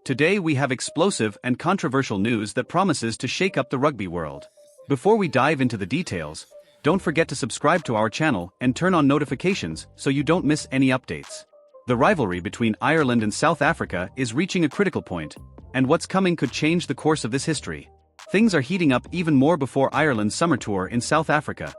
Today we have explosive and controversial news that promises to shake up the rugby world. Before we dive into the details, don't forget to subscribe to our channel and turn on notifications so you don't miss any updates. The rivalry between Ireland and South Africa is reaching a critical point, and what's coming could change the course of this history. Things are heating up even more before Ireland's summer tour in South Africa,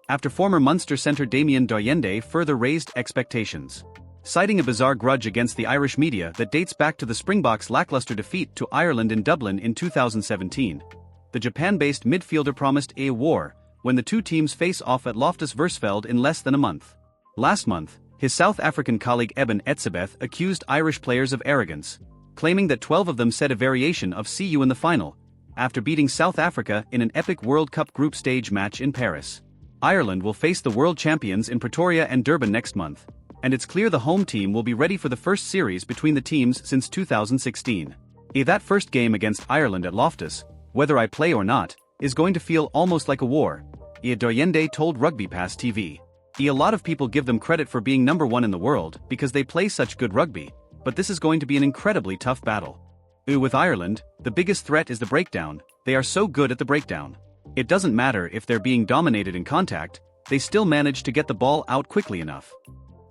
after former Munster centre Damien Doyende further raised expectations. Citing a bizarre grudge against the Irish media that dates back to the Springboks' lackluster defeat to Ireland in Dublin in 2017, the Japan-based midfielder promised a war when the two teams face off at Loftus Versfeld in less than a month. Last month, his South African colleague Eben Etzebeth accused Irish players of arrogance, claiming that 12 of them said a variation of "see you in the final," after beating South Africa in an epic World Cup group stage match in Paris. Ireland will face the world champions in Pretoria and Durban next month, and it's clear the home team will be ready for the first series between the teams since 2016. That first game against Ireland at Loftus, whether I play or not, is going to feel almost like a war, Doyende told Rugby Pass TV. A lot of people give them credit for being number one in the world because they play such good rugby, but this is going to be an incredibly tough battle. With Ireland, the biggest threat is the breakdown. They are so good at the breakdown. It doesn't matter if they're being dominated in contact, they still manage to get the ball out quickly enough.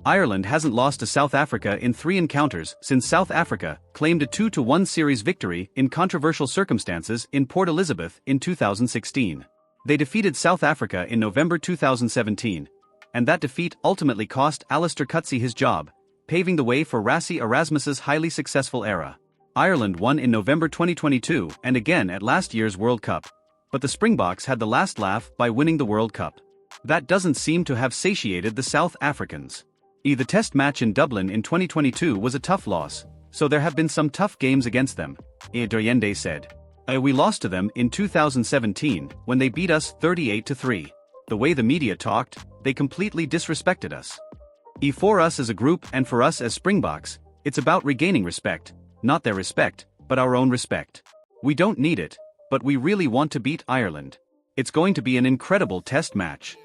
Ireland hasn't lost to South Africa in 3 encounters since South Africa claimed a 2-1 series victory in controversial circumstances in Port Elizabeth in 2016. They defeated South Africa in November 2017, and that defeat ultimately cost Alistair Coetzee his job, paving the way for Rassie Erasmus's highly successful era. Ireland won in November 2022 and again at last year's World Cup, but the Springboks had the last laugh by winning the World Cup. That doesn't seem to have satiated the South Africans. The test match in Dublin in 2022 was a tough loss, so there have been some tough games against them, Doyende said. We lost to them in 2017 when they beat us 38-3. The way the media talked, they completely disrespected us. For us as a group and for us as Springboks, it's about regaining respect, not their respect, but our own respect. We don't need it, but we really want to beat Ireland. It's going to be an incredible test match.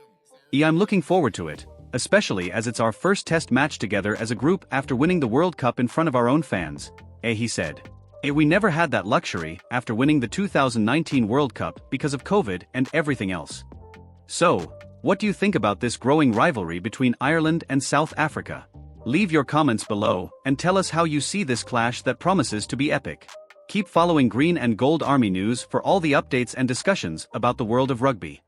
I'm looking forward to it, especially as it's our first test match together as a group after winning the World Cup in front of our own fans, he said. We never had that luxury after winning the 2019 World Cup because of COVID and everything else. So, what do you think about this growing rivalry between Ireland and South Africa? Leave your comments below and tell us how you see this clash that promises to be epic. Keep following Green and Gold Army News for all the updates and discussions about the world of rugby.